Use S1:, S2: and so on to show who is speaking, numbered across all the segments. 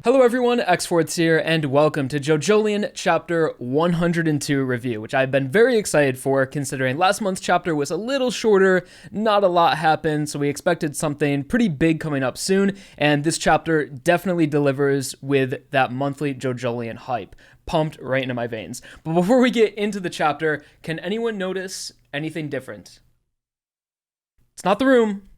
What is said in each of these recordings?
S1: Hello everyone, X4th here, and welcome to JoJolion Chapter 102 review, which I've been very excited for, considering last month's chapter was a little shorter, not a lot happened, so we expected something pretty big coming up soon, and this chapter definitely delivers with that monthly JoJolion hype, pumped right into my veins. But before we get into the chapter, can anyone notice anything different? It's not the room.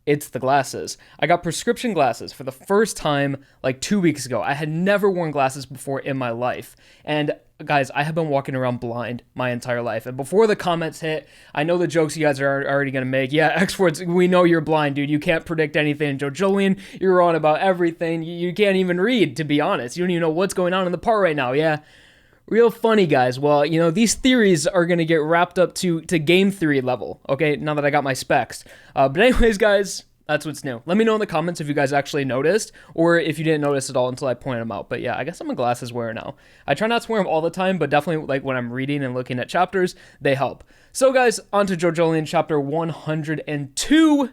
S1: It's the glasses. I got prescription glasses for the first time like 2 weeks ago. I had never worn glasses before in my life. And guys, I have been walking around blind my entire life. And before the comments hit, I know the jokes you guys are already going to make. Yeah, X4th, we know you're blind, dude. You can't predict anything. JoJolion, you're on about everything. You can't even read, to be honest. You don't even know what's going on in the part right now, yeah? Real funny, guys. Well, you know, these theories are going to get wrapped up to game theory level, okay, now that I got my specs. But anyways, guys, that's what's new. Let me know in the comments if you guys actually noticed, or if you didn't notice at all until I pointed them out. But yeah, I guess I'm a glasses wearer now. I try not to wear them all the time, but definitely like when I'm reading and looking at chapters, they help. So guys, on to JoJolion Chapter 102.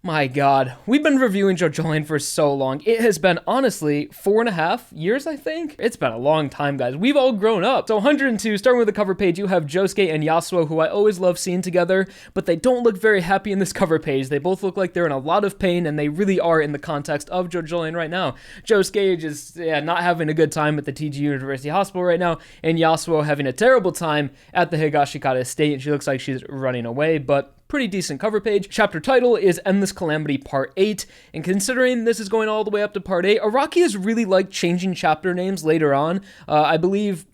S1: My God, we've been reviewing JoJolion for so long. It has been, honestly, 4.5 years, I think? It's been a long time, guys. We've all grown up. So 102, starting with the cover page, you have Josuke and Yasuo, who I always love seeing together, but they don't look very happy in this cover page. They both look like they're in a lot of pain, and they really are in the context of JoJolion right now. Josuke is not having a good time at the TG University Hospital right now, and Yasuo having a terrible time at the Higashikata estate, and she looks like she's running away, but pretty decent cover page. Chapter title is Endless Calamity Part 8, and considering this is going all the way up to Part 8, ARAKI has really liked changing chapter names later on. I believe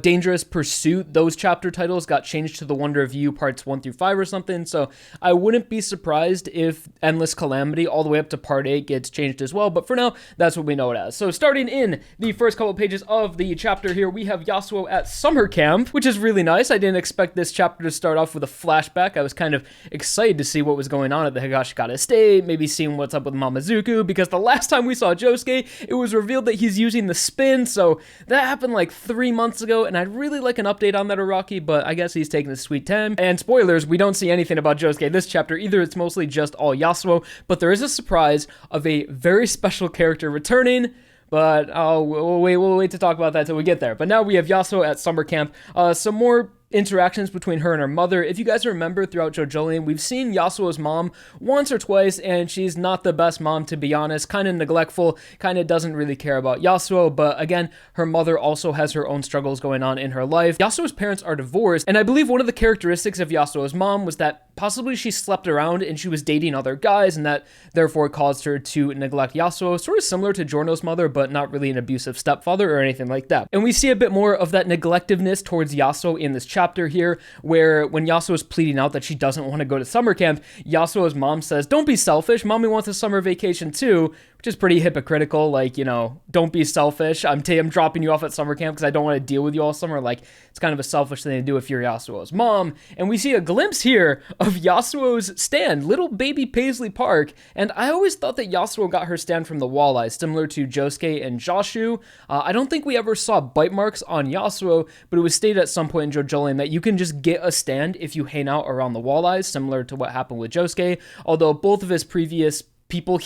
S1: Dangerous Pursuit, those chapter titles got changed to The Wonder of You parts 1 through 5 or something, so I wouldn't be surprised if Endless Calamity all the way up to Part 8 gets changed as well, but for now, that's what we know it as. So starting in the first couple pages of the chapter here, we have Yasuo at summer camp, which is really nice. I didn't expect this chapter to start off with a flashback. I was kind of excited to see what was going on at the Higashikata estate, maybe seeing what's up with Mamazuku, because the last time we saw Josuke, it was revealed that he's using the spin, so that happened like 3 months ago, and I'd really like an update on that ARAKI, but I guess he's taking his sweet time. And spoilers, we don't see anything about Josuke this chapter either. It's mostly just all Yasuo, but there is a surprise of a very special character returning, but we'll wait to talk about that till we get there. But now we have Yasuo at summer camp. Some more interactions between her and her mother. If you guys remember throughout JoJolion, we've seen Yasuo's mom once or twice, and she's not the best mom, to be honest. Kind of neglectful, kind of doesn't really care about Yasuo, but again, her mother also has her own struggles going on in her life. Yasuo's parents are divorced, and I believe one of the characteristics of Yasuo's mom was that possibly she slept around and she was dating other guys, and that therefore caused her to neglect Yasuo, sort of similar to Giorno's mother, but not really an abusive stepfather or anything like that. And we see a bit more of that neglectiveness towards Yasuo in this chapter here, where when Yasuo is pleading out that she doesn't want to go to summer camp, Yasuo's mom says, "Don't be selfish, mommy wants a summer vacation too," which is pretty hypocritical. Like, you know, don't be selfish. I'm dropping you off at summer camp because I don't want to deal with you all summer. Like, it's kind of a selfish thing to do if you're Yasuo's mom. And we see a glimpse here of Yasuo's stand, little baby Paisley Park. And I always thought that Yasuo got her stand from the walleye, similar to Josuke and Joshu. I don't think we ever saw bite marks on Yasuo, but it was stated at some point in JoJolion that you can just get a stand if you hang out around the walleyes, similar to what happened with Josuke, although both of his previous people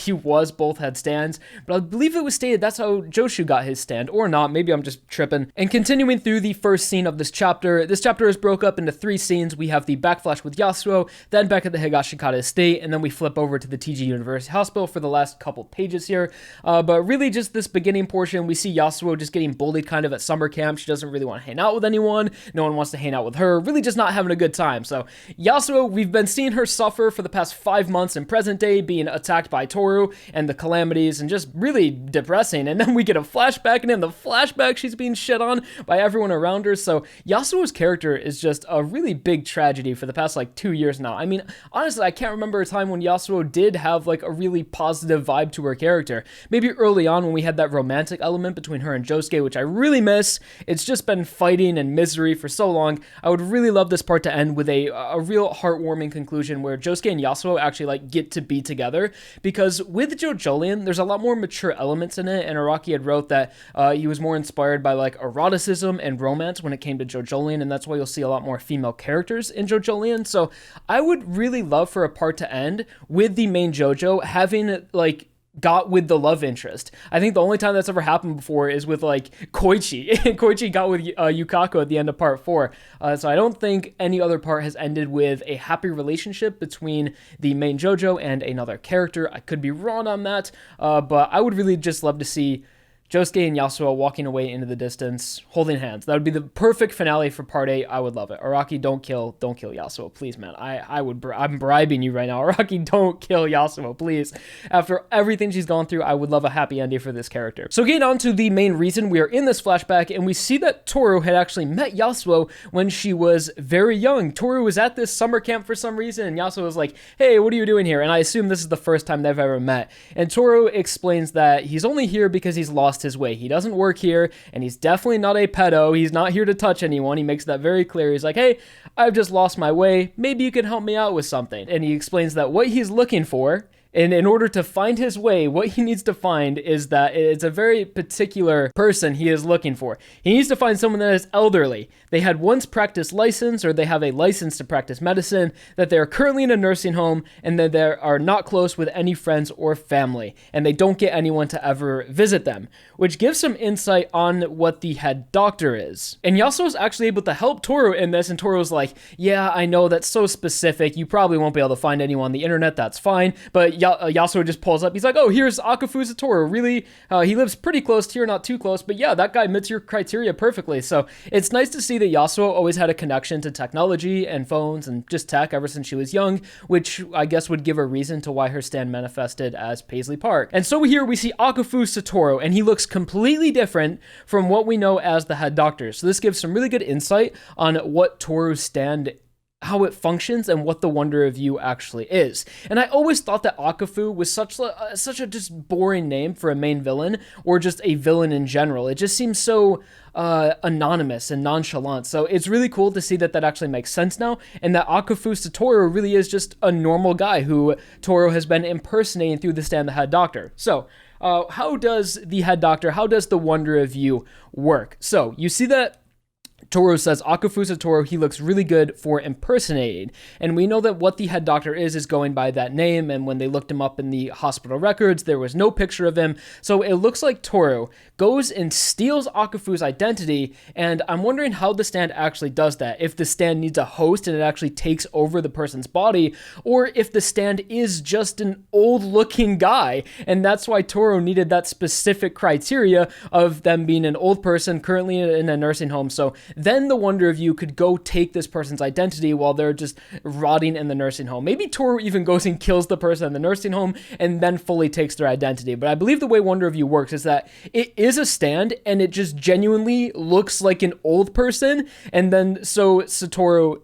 S1: both had stands, but I believe it was stated that's how Joshu got his stand, or not, maybe I'm just tripping. And continuing through the first scene of this chapter is broke up into 3 scenes. We have the backflash with Yasuo, then back at the Higashikata estate, and then we flip over to the TG University Hospital for the last couple pages here. But really just this beginning portion, we see Yasuo just getting bullied kind of at summer camp. She doesn't really want to hang out with anyone. No one wants to hang out with her. Really just not having a good time. So Yasuo, we've been seeing her suffer for the past 5 months in present day, being attacked by Toru and the calamities, and just really depressing. And then we get a flashback, and in the flashback she's being shit on by everyone around her. So Yasuo's character is just a really big tragedy for the past like 2 years now. I mean, honestly, I can't remember a time when Yasuo did have like a really positive vibe to her character. Maybe early on when we had that romantic element between her and Josuke, which I really miss. It's just been fighting and misery for so long. I would really love this part to end with a real heartwarming conclusion where Josuke and Yasuo actually like get to be together, because with JoJolion, there's a lot more mature elements in it, and ARAKI had wrote that he was more inspired by like eroticism and romance when it came to JoJolion, and that's why you'll see a lot more female characters in JoJolion. So I would really love for a part to end with the main JoJo having like got with the love interest. I think the only time that's ever happened before is with like Koichi. Koichi got with Yukako at the end of part 4. So I don't think any other part has ended with a happy relationship between the main JoJo and another character. I could be wrong on that, but I would really just love to see Josuke and Yasuo walking away into the distance, holding hands. That would be the perfect finale for part 8. I would love it. Araki, don't kill Yasuo, please, man. I'm bribing you right now. Araki, don't kill Yasuo, please. After everything she's gone through, I would love a happy ending for this character. So getting on to the main reason we are in this flashback, and we see that Toru had actually met Yasuo when she was very young. Toru was at this summer camp for some reason, and Yasuo was like, hey, what are you doing here? And I assume this is the first time they've ever met. And Toru explains that he's only here because he's lost his way. He doesn't work here, and he's definitely not a pedo. He's not here to touch anyone. He makes that very clear. He's like, hey, I've just lost my way. Maybe you can help me out with something. And he explains that what he's looking for, and in order to find his way, what he needs to find is that it's a very particular person he is looking for. He needs to find someone that is elderly. They had once practiced license, or they have a license to practice medicine, that they are currently in a nursing home, and that they are not close with any friends or family, and they don't get anyone to ever visit them, which gives some insight on what the head doctor is. And Yasuo is actually able to help Toru in this, and Toru's like, yeah, I know that's so specific. You probably won't be able to find anyone on the internet. That's fine. But Yasuo just pulls up. He's like, oh, here's Akufu Satoro. Really, he lives pretty close here, not too close. But yeah, that guy meets your criteria perfectly. So it's nice to see that Yasuo always had a connection to technology and phones and just tech ever since she was young, which I guess would give a reason to why her stand manifested as Paisley Park. And so here we see Akufu Satoro, and he looks completely different from what we know as the head doctor. So this gives some really good insight on what Toru's stand, how it functions, and what the Wonder of You actually is. And I always thought that Akufu was such a just boring name for a main villain, or just a villain in general. It just seems so anonymous and nonchalant. So it's really cool to see that actually makes sense now, and that Akufu Satoro really is just a normal guy who Toru has been impersonating through the stand the head doctor. So how does the head doctor, how does the Wonder of You work? So you see that Toru says Akufu Satoro, he looks really good for impersonating. And we know that what the head doctor is going by that name. And when they looked him up in the hospital records, there was no picture of him. So it looks like Toru goes and steals Akufu's identity. And I'm wondering how the stand actually does that. If the stand needs a host and it actually takes over the person's body, or if the stand is just an old looking guy. And that's why Toru needed that specific criteria of them being an old person currently in a nursing home. So then the Wonder of You could go take this person's identity while they're just rotting in the nursing home. Maybe Toru even goes and kills the person in the nursing home and then fully takes their identity. But I believe the way Wonder of You works is that it is a stand and it just genuinely looks like an old person. And then so Toru,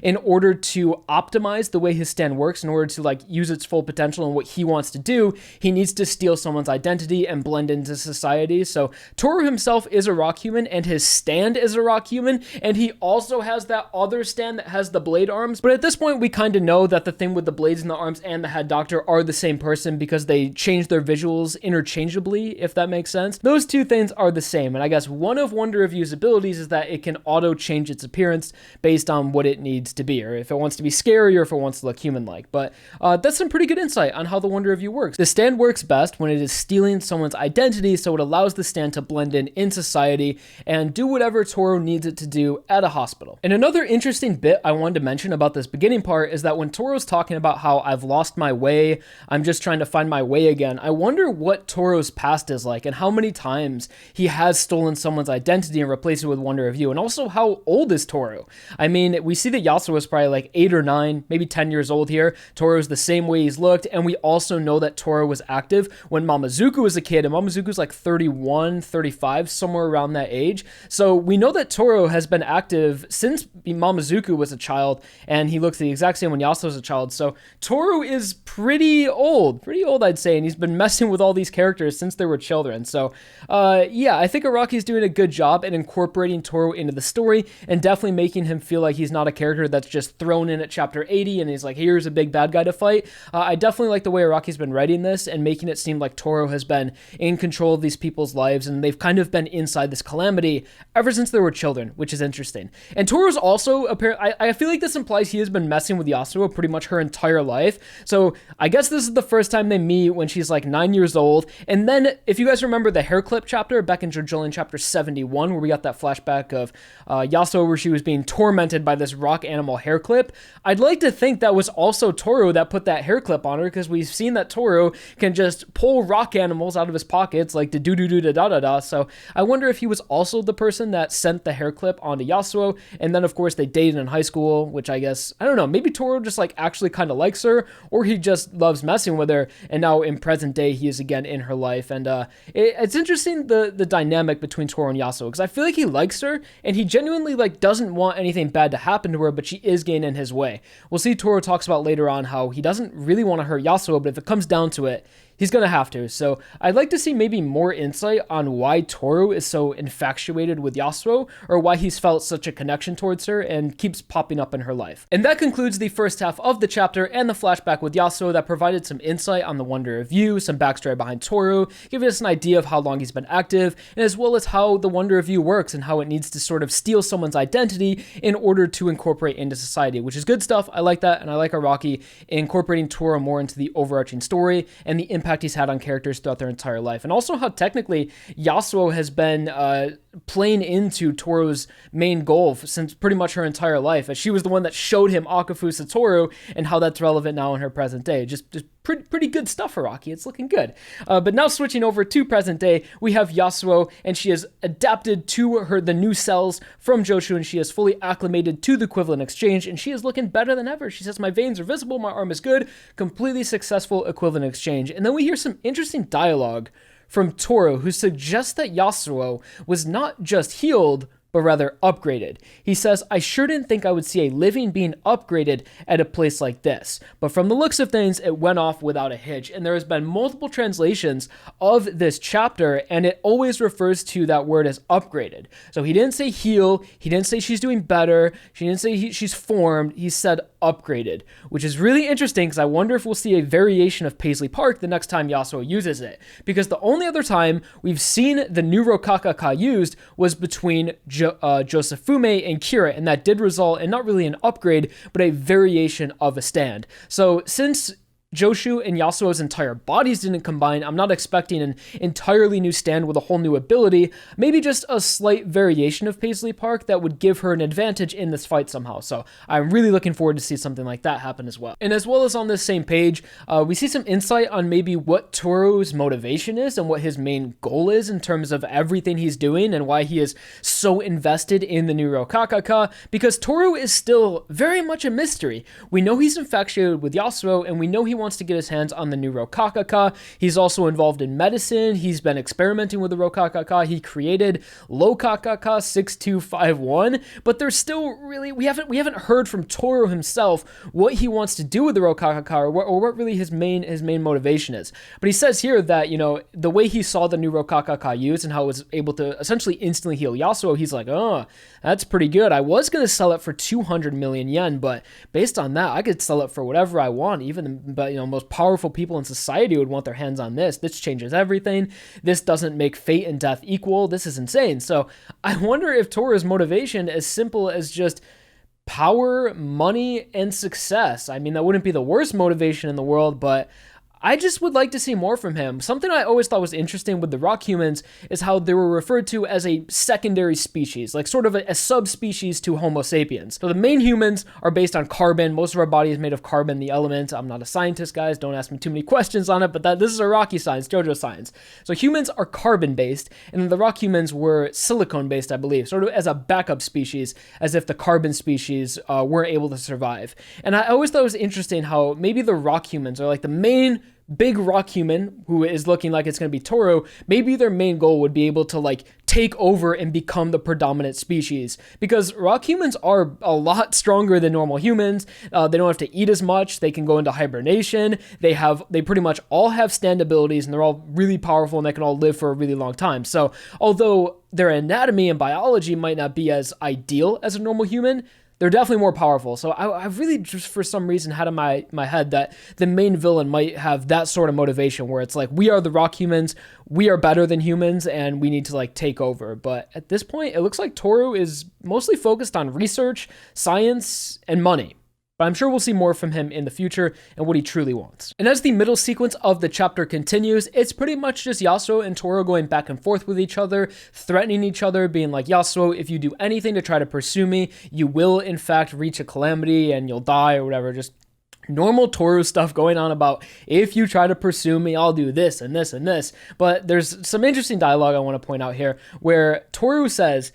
S1: in order to optimize the way his stand works, in order to like use its full potential and what he wants to do, he needs to steal someone's identity and blend into society. So Toru himself is a rock human, and his stand is a rock human, and he also has that other stand that has the blade arms. But at this point, we kind of know that the thing with the blades and the arms and the head doctor are the same person because they change their visuals interchangeably, if that makes sense. Those two things are the same, and I guess one of Wonder of You's abilities is that it can auto-change its appearance based on what it needs to be, or if it wants to be scary or if it wants to look human-like. But that's some pretty good insight on how the Wonder of You works. The stand works best when it is stealing someone's identity, so it allows the stand to blend in society and do whatever Toru needs it to do at a hospital. And another interesting bit I wanted to mention about this beginning part is that when Toru's talking about how I've lost my way, I'm just trying to find my way again, I wonder what Toru's past is like and how many times he has stolen someone's identity and replaced it with Wonder of You, and also how old is Toru? I mean, we see that Yasuo was probably like 8 or 9, maybe 10 years old here. Toru's the same way he's looked, and we also know that Toru was active when Mamazuku was a kid, and Mamazuku's like 31, 35, somewhere around that age. So we know that Toru has been active since Mamazuku was a child, and he looks the exact same when Yasuo was a child. So Toru is pretty old I'd say, and he's been messing with all these characters since they were children. So yeah, I think Araki's doing a good job at incorporating Toru into the story and definitely making him feel like he's not a character that's just thrown in at chapter 80 and he's like, here's a big bad guy to fight. I definitely like the way Araki's been writing this and making it seem like Toru has been in control of these people's lives, and they've kind of been inside this calamity calamity ever since they were children, which is interesting. And Toru's also, I feel like this implies he has been messing with Yasuo pretty much her entire life. So I guess this is the first time they meet when she's like 9 years old. And then if you guys remember the hair clip chapter back in JoJolion chapter 71, where we got that flashback of Yasuo where she was being tormented by this rock animal hair clip, I'd like to think that was also Toru that put that hair clip on her, because we've seen that Toru can just pull rock animals out of his pockets like da do do do da da da da. So I wonder if he was also the person that sent the hair clip onto Yasuo. And then of course they dated in high school, which I guess, I don't know, maybe Toru just like actually kind of likes her, or he just loves messing with her, and now in present day he is again in her life. And it's interesting the dynamic between Toru and Yasuo, because I feel like he likes her and he genuinely like doesn't want anything bad to happen to her, but she is getting in his way. We'll see Toru talks about later on how he doesn't really want to hurt Yasuo, but if it comes down to it, he's going to have to. So I'd like to see maybe more insight on why Toru is so infatuated with Yasuo, or why he's felt such a connection towards her and keeps popping up in her life. And that concludes the first half of the chapter and the flashback with Yasuo that provided some insight on the Wonder of You, some backstory behind Toru, giving us an idea of how long he's been active, and as well as how the Wonder of You works and how it needs to sort of steal someone's identity in order to incorporate into society, which is good stuff. I like that, and I like ARAKI incorporating Toru more into the overarching story and the impact he's had on characters throughout their entire life, and also how technically Yasuo has been playing into Toru's main goal since pretty much her entire life, as she was the one that showed him Akufu Satoro, and how that's relevant now in her present day. Just pretty good stuff, ARAKI. It's looking good. But now switching over to present day, we have Yasuo, and she has adapted to the new cells from Joshu, and she has fully acclimated to the equivalent exchange, and she is looking better than ever. She says, my veins are visible, my arm is good, completely successful equivalent exchange. And then we hear some interesting dialogue from Toru, who suggests that Yasuo was not just healed, but rather upgraded. He says, I sure didn't think I would see a living being upgraded at a place like this, but from the looks of things, it went off without a hitch. And there has been multiple translations of this chapter, and it always refers to that word as upgraded. So he didn't say heal, he didn't say she's doing better, she didn't say she's formed, he said upgraded, which is really interesting, because I wonder if we'll see a variation of Paisley Park the next time Yasuo uses it, because the only other time we've seen the new Rokakaka used was between Josufume and Kira, and that did result in not really an upgrade, but a variation of a stand. So since Joshu and Yasuo's entire bodies didn't combine, I'm not expecting an entirely new stand with a whole new ability, maybe just a slight variation of Paisley Park that would give her an advantage in this fight somehow. So I'm really looking forward to see something like that happen as well. And as well as on this same page, we see some insight on maybe what Toru's motivation is and what his main goal is in terms of everything he's doing, and why he is so invested in the new Rokakaka, because Toru is still very much a mystery. We know he's infatuated with Yasuo, and we know he wants to get his hands on the new Rokakaka. He's also involved in medicine. He's been experimenting with the Rokakaka. He created Lokakaka 6251, but there's still really, we haven't heard from Toru himself what he wants to do with the Rokakaka, or what really his main motivation is. But he says here that, you know, the way he saw the new Rokakaka used and how it was able to essentially instantly heal Yasuo, he's like, oh, that's pretty good. I was going to sell it for 200 million yen, but based on that, I could sell it for whatever I want, but you know, most powerful people in society would want their hands on this. This changes everything. This doesn't make fate and death equal. This is insane. So I wonder if Toru's motivation is simple as just power, money, and success. I mean, that wouldn't be the worst motivation in the world, but I just would like to see more from him. Something I always thought was interesting with the rock humans is how they were referred to as a secondary species, like sort of a subspecies to Homo sapiens. So the main humans are based on carbon. Most of our body is made of carbon, the element. I'm not a scientist, guys. Don't ask me too many questions on it, but this is ARAKI science, JoJo science. So humans are carbon-based, and then the rock humans were silicone-based, I believe, sort of as a backup species, as if the carbon species weren't able to survive. And I always thought it was interesting how maybe the rock humans are like the main big rock human who is looking like it's going to be Toru. Maybe their main goal would be able to like take over and become the predominant species, because rock humans are a lot stronger than normal humans. They don't have to eat as much. They can go into hibernation. They pretty much all have stand abilities, and they're all really powerful, and they can all live for a really long time. So although their anatomy and biology might not be as ideal as a normal human, they're definitely more powerful. So I really just for some reason had in my head that the main villain might have that sort of motivation where it's like, we are the rock humans, we are better than humans, and we need to like take over. But at this point, it looks like Toru is mostly focused on research, science, and money. But I'm sure we'll see more from him in the future and what he truly wants. And as the middle sequence of the chapter continues, it's pretty much just Yasuo and Toru going back and forth with each other, threatening each other, being like, Yasuo, if you do anything to try to pursue me, you will in fact reach a calamity and you'll die or whatever. Just normal Toru stuff going on about, if you try to pursue me, I'll do this and this and this. But there's some interesting dialogue I want to point out here where Toru says,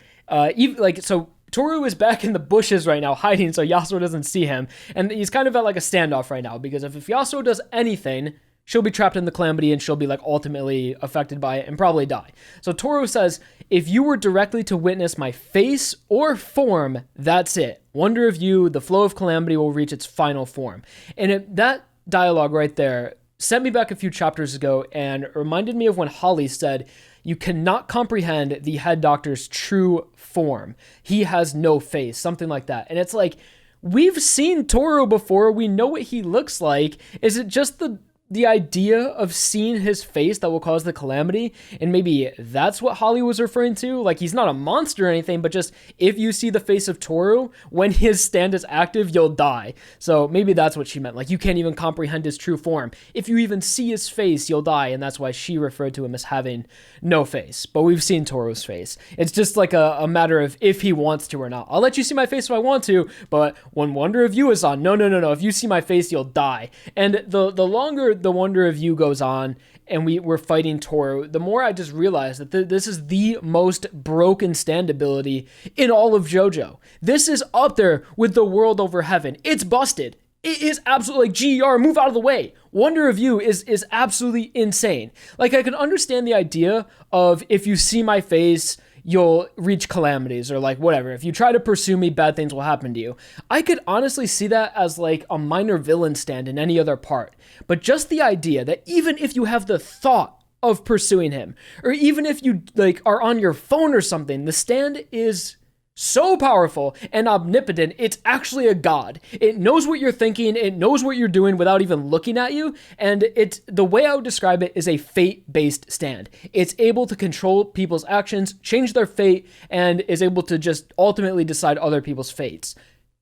S1: Toru is back in the bushes right now, hiding so Yasuo doesn't see him. And he's kind of at like a standoff right now, because if Yasuo does anything, she'll be trapped in the calamity and she'll be like ultimately affected by it and probably die. So Toru says, if you were directly to witness my face or form, that's it. Wonder of you, the flow of calamity will reach its final form. And that dialogue right there sent me back a few chapters ago and reminded me of when Holly said, you cannot comprehend the head doctor's true form. He has no face, something like that. And it's like, we've seen Toru before. We know what he looks like. Is it just the idea of seeing his face that will cause the calamity? And maybe that's what Holly was referring to. Like, he's not a monster or anything, but just if you see the face of Toru, when his stand is active, you'll die. So maybe that's what she meant. Like, you can't even comprehend his true form. If you even see his face, you'll die. And that's why she referred to him as having no face. But we've seen Toru's face. It's just like a matter of if he wants to or not. I'll let you see my face if I want to, but when Wonder of You is on, no. If you see my face, you'll die. And the longer the Wonder of You goes on and we're fighting Toru, the more I just realize that this is the most broken stand ability in all of JoJo. This is up there with the world over heaven. It's busted. It is absolutely like, GR, move out of the way. Wonder of You is absolutely insane. Like, I can understand the idea of if you see my face, you'll reach calamities, or like whatever. If you try to pursue me, bad things will happen to you. I could honestly see that as like a minor villain stand in any other part. But just the idea that even if you have the thought of pursuing him, or even if you like are on your phone or something, the stand is so powerful and omnipotent, it's actually a god. It knows what you're thinking, it knows what you're doing without even looking at you, and it's the way I would describe it is a fate-based stand. It's able to control people's actions, change their fate, and is able to just ultimately decide other people's fates.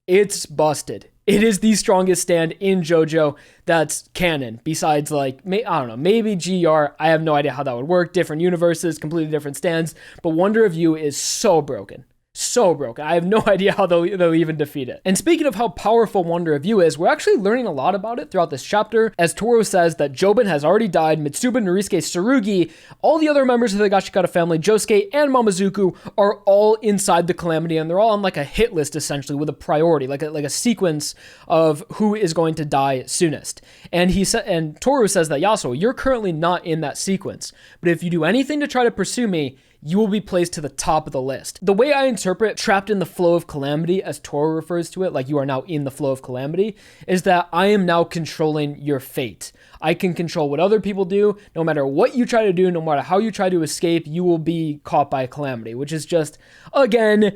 S1: It's busted. It is the strongest stand in JoJo that's canon, besides like, I don't know, maybe GR. I have no idea how that would work. Different universes, completely different stands, but Wonder of You is so broken. So broken. I have no idea how they'll even defeat it. And speaking of how powerful Wonder of You is, we're actually learning a lot about it throughout this chapter, as Toru says that Jobin has already died, Mitsuba, Norisuke, Tsurugi, all the other members of the Higashikata family, Josuke, and Mamazuku are all inside the calamity, and they're all on like a hit list essentially with a priority, like a sequence of who is going to die soonest. And Toru says that, Yasuo, you're currently not in that sequence, but if you do anything to try to pursue me, you will be placed to the top of the list. The way I interpret trapped in the flow of calamity, as Toru refers to it, like you are now in the flow of calamity, is that I am now controlling your fate. I can control what other people do. No matter what you try to do, no matter how you try to escape, you will be caught by a calamity, which is just, again,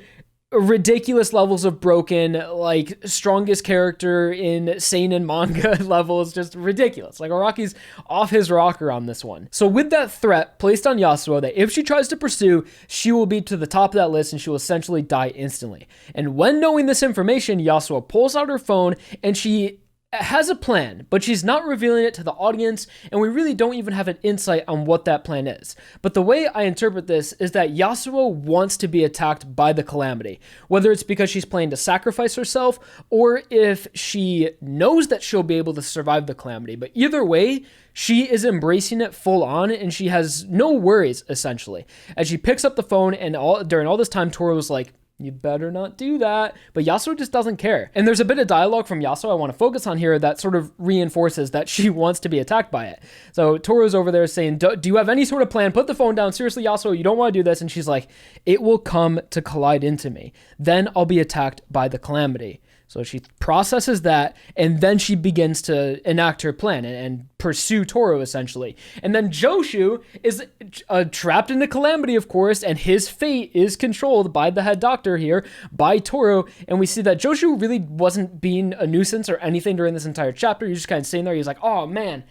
S1: ridiculous levels of broken, like strongest character in seinen manga levels, just ridiculous. Like Araki's off his rocker on this one. So with that threat placed on Yasuo that if she tries to pursue, she will be to the top of that list and she will essentially die instantly. And when knowing this information, Yasuo pulls out her phone and she has a plan, but she's not revealing it to the audience, and we really don't even have an insight on what that plan is. But the way I interpret this is that Yasuo wants to be attacked by the calamity, whether it's because she's planning to sacrifice herself, or if she knows that she'll be able to survive the calamity. But either way, she is embracing it full on, and she has no worries, essentially. As she picks up the phone, and during all this time, Toru was like, you better not do that. But Yasuo just doesn't care. And there's a bit of dialogue from Yasuo I want to focus on here that sort of reinforces that she wants to be attacked by it. So Toru's over there saying, do you have any sort of plan? Put the phone down. Seriously, Yasuo, you don't want to do this. And she's like, it will come to collide into me. Then I'll be attacked by the calamity. So she processes that, and then she begins to enact her plan and pursue Toru, essentially. And then Joshu is trapped in the calamity, of course, and his fate is controlled by the head doctor here, by Toru. And we see that Joshu really wasn't being a nuisance or anything during this entire chapter. He's just kind of sitting there. He's like, oh, man,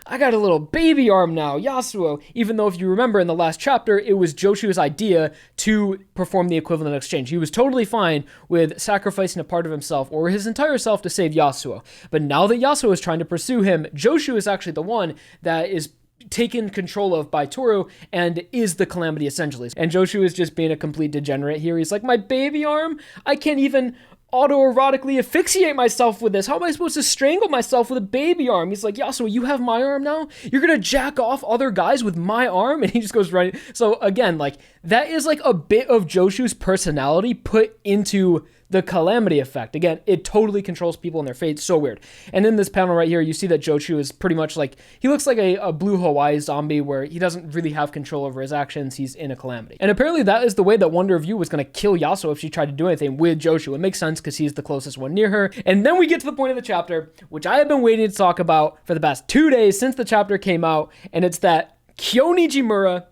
S1: I got a little baby arm now, Yasuo. Even though if you remember in the last chapter, it was Joshu's idea to perform the equivalent exchange. He was totally fine with sacrificing a part of himself or his entire self to save Yasuo. But now that Yasuo is trying to pursue him, Joshu is actually the one that is taken control of by Toru and is the calamity essentially. And Joshu is just being a complete degenerate here. He's like, my baby arm? I can't even autoerotically asphyxiate myself with this. How am I supposed to strangle myself with a baby arm? He's like, Yasuo, you have my arm now? You're gonna jack off other guys with my arm? And he just goes right. So again, like, that is like a bit of Joshu's personality put into the calamity effect. Again, it totally controls people and their fate. So weird. And in this panel right here, you see that Joshu is pretty much like, he looks like a blue Hawaii zombie where he doesn't really have control over his actions. He's in a calamity. And apparently that is the way that Wonder of You was going to kill Yasuo if she tried to do anything with Joshu. It makes sense because he's the closest one near her. And then we get to the point of the chapter, which I have been waiting to talk about for the past 2 days since the chapter came out. And it's that Kyo Nijimura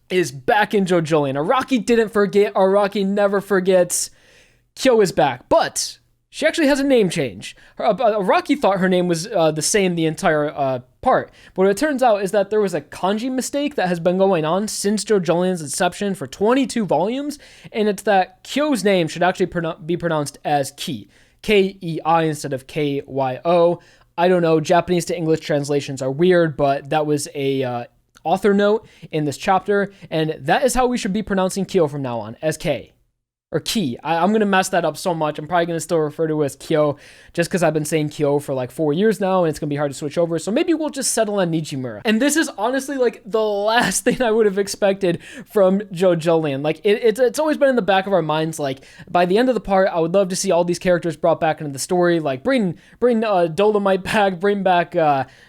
S1: is back in JoJolion. Araki didn't forget. Araki never forgets. Kyo is back, but she actually has a name change. Araki thought her name was the same the entire part, but what it turns out is that there was a kanji mistake that has been going on since JoJolion's inception for 22 volumes, and it's that Kyo's name should actually be pronounced as Ki, K-E-I instead of K-Y-O. I don't know, Japanese to English translations are weird, but that was a author note in this chapter, and that is how we should be pronouncing Kyo from now on, as K. Or Ki. I'm going to mess that up so much. I'm probably going to still refer to it as Kyo just because I've been saying Kyo for like 4 years now and it's going to be hard to switch over. So maybe we'll just settle on Nijimura. And this is honestly like the last thing I would have expected from JoJolion. Like it's always been in the back of our minds. Like by the end of the part, I would love to see all these characters brought back into the story. Like bring Dolomite back, bring back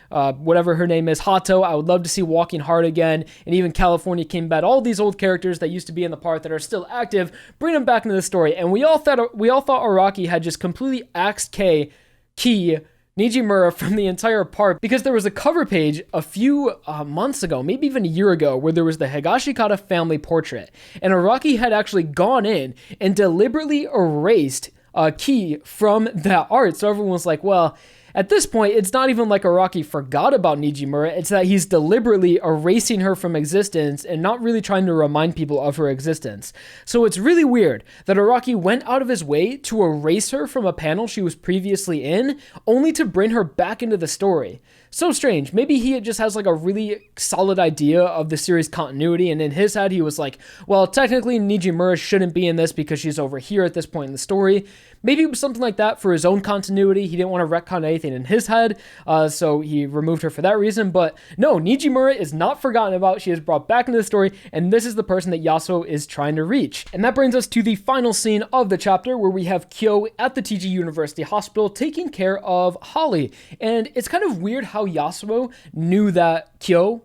S1: whatever her name is, Hato. I would love to see Walking Hard again, and even California King Bad. All these old characters that used to be in the part that are still active, bring them back into the story. And we all thought Araki had just completely axed Ki Nijimura from the entire part, because there was a cover page a few months ago, maybe even a year ago, where there was the Higashikata family portrait, and Araki had actually gone in and deliberately erased Ki from that art. So everyone was like, well, at this point, it's not even like Araki forgot about Nijimura, it's that he's deliberately erasing her from existence and not really trying to remind people of her existence. So it's really weird that Araki went out of his way to erase her from a panel she was previously in, only to bring her back into the story. So strange. Maybe he just has like a really solid idea of the series continuity, and in his head he was like, well, technically Nijimura shouldn't be in this because she's over here at this point in the story. Maybe it was something like that for his own continuity. He didn't want to retcon anything in his head, so he removed her for that reason. But no, Nijimura is not forgotten about. She is brought back into the story, and this is the person that Yasuo is trying to reach. And that brings us to the final scene of the chapter, where we have Kyo at the TG University Hospital taking care of Holly. And it's kind of weird how Yasuo knew that Kyo...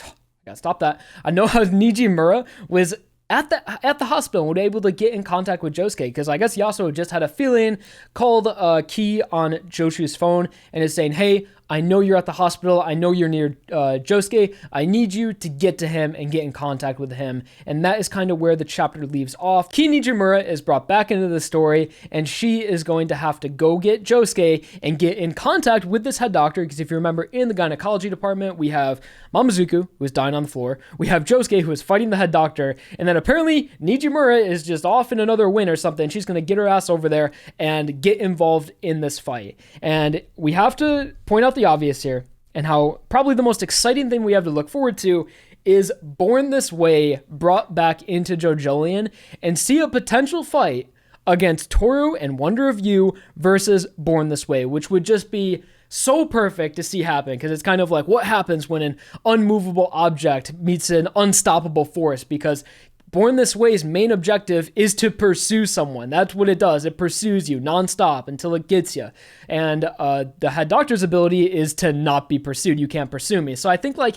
S1: I gotta stop that. I know how Nijimura was at the hospital and was able to get in contact with Josuke, because I guess Yasuo just had a feeling, called Ki on Joshu's phone and is saying, hey, I know you're at the hospital. I know you're near Josuke. I need you to get to him and get in contact with him. And that is kind of where the chapter leaves off. Ki Nijimura is brought back into the story, and she is going to have to go get Josuke and get in contact with this head doctor, because if you remember, in the gynecology department, we have Mamazuku, who is dying on the floor. We have Josuke, who is fighting the head doctor. And then apparently Nijimura is just off in another win or something. She's going to get her ass over there and get involved in this fight. And we have to point out the obvious here, and how probably the most exciting thing we have to look forward to is Born This Way brought back into JoJolion, and see a potential fight against Toru and Wonder of You versus Born This Way, which would just be so perfect to see happen, because it's kind of like what happens when an unmovable object meets an unstoppable force, because Born This Way's main objective is to pursue someone. That's what it does. It pursues you nonstop until it gets you. And the head doctor's ability is to not be pursued. You can't pursue me. So I think like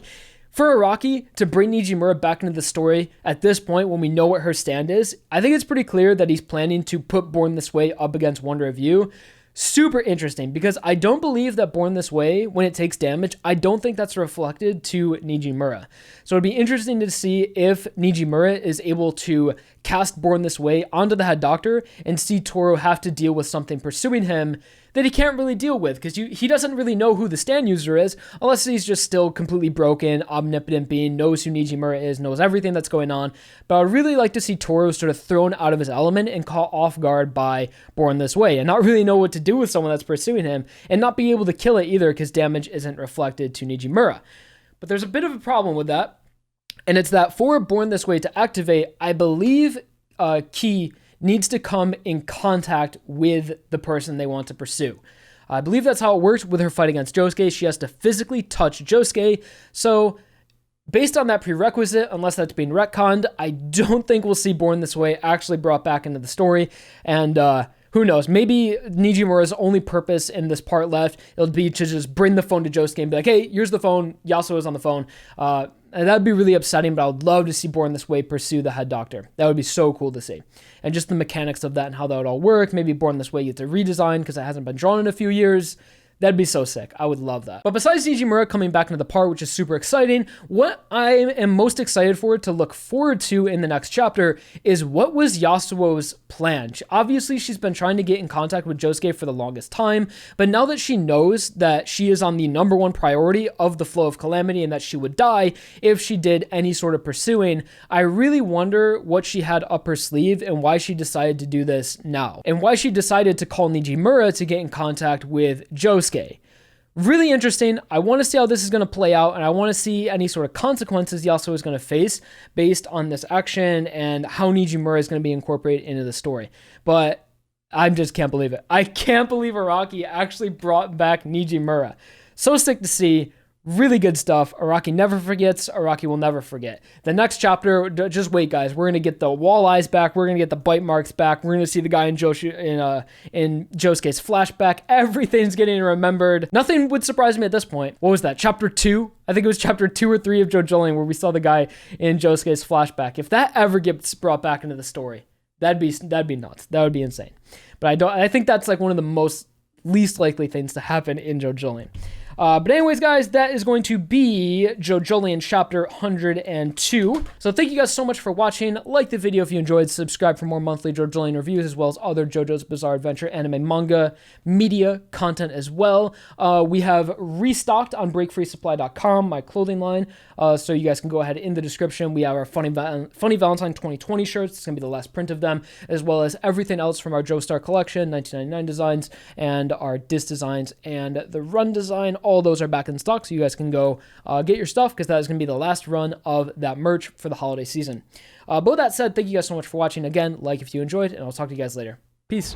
S1: For Araki to bring Nijimura back into the story at this point when we know what her stand is, I think it's pretty clear that he's planning to put Born This Way up against Wonder of You. Super interesting, because I don't believe that Born This Way, when it takes damage, I don't think that's reflected to Nijimura. So it'd be interesting to see if Nijimura is able to cast Born This Way onto the head doctor and see Toro have to deal with something pursuing him that he can't really deal with, because he doesn't really know who the stand user is, unless he's just still completely broken, omnipotent being, knows who Nijimura is, knows everything that's going on. But I'd really like to see Toro sort of thrown out of his element and caught off guard by Born This Way, and not really know what to do with someone that's pursuing him, and not be able to kill it either, because damage isn't reflected to Nijimura. But there's a bit of a problem with that, and it's that for Born This Way to activate, I believe Ki needs to come in contact with the person they want to pursue. I believe that's how it works with her fight against Josuke. She has to physically touch Josuke. So based on that prerequisite, unless that's being retconned, I don't think we'll see Born This Way actually brought back into the story. And who knows? Maybe Nijimura's only purpose in this part left, it'll be to just bring the phone to Josuke and be like, hey, here's the phone. Yasuo is on the phone. And that'd be really upsetting, but I would love to see Born This Way pursue the head doctor. That would be so cool to see. And just the mechanics of that and how that would all work. Maybe Born This Way gets a redesign because it hasn't been drawn in a few years. That'd be so sick. I would love that. But besides Nijimura coming back into the part, which is super exciting, what I am most excited for to look forward to in the next chapter is what was Yasuo's plan. Obviously, she's been trying to get in contact with Josuke for the longest time, but now that she knows that she is on the number one priority of the flow of calamity and that she would die if she did any sort of pursuing, I really wonder what she had up her sleeve and why she decided to do this now. And why she decided to call Nijimura to get in contact with Josuke. Really interesting. I want to see how this is going to play out, and I want to see any sort of consequences Yasuo is going to face based on this action and how Nijimura is going to be incorporated into the story. But I just can't believe it. I can't believe Araki actually brought back Nijimura. So sick to see. Really good stuff. Araki never forgets. Araki will never forget. The next chapter, just wait, guys. We're going to get the wall eyes back. We're going to get the bite marks back. We're going to see the guy in Josuke's flashback. Everything's getting remembered. Nothing would surprise me at this point. What was that? Chapter 2? I think it was chapter 2 or 3 of JoJolion where we saw the guy in Josuke's flashback. If that ever gets brought back into the story, that'd be nuts. That would be insane. But I think that's like one of the most least likely things to happen in JoJolion. But anyways, guys, that is going to be JoJolion chapter 102. So thank you guys so much for watching. Like the video if you enjoyed. Subscribe for more monthly JoJolion reviews, as well as other JoJo's Bizarre Adventure anime, manga, media content as well. We have restocked on breakfreesupply.com, my clothing line. So you guys can go ahead in the description. We have our Funny Valentine 2020 shirts. It's going to be the last print of them, as well as everything else from our Joestar collection, 1999 designs, and our disc designs, and the run design. All those are back in stock, so you guys can go get your stuff, because that is going to be the last run of that merch for the holiday season. But with that said, thank you guys so much for watching. Again, like if you enjoyed, and I'll talk to you guys later. Peace.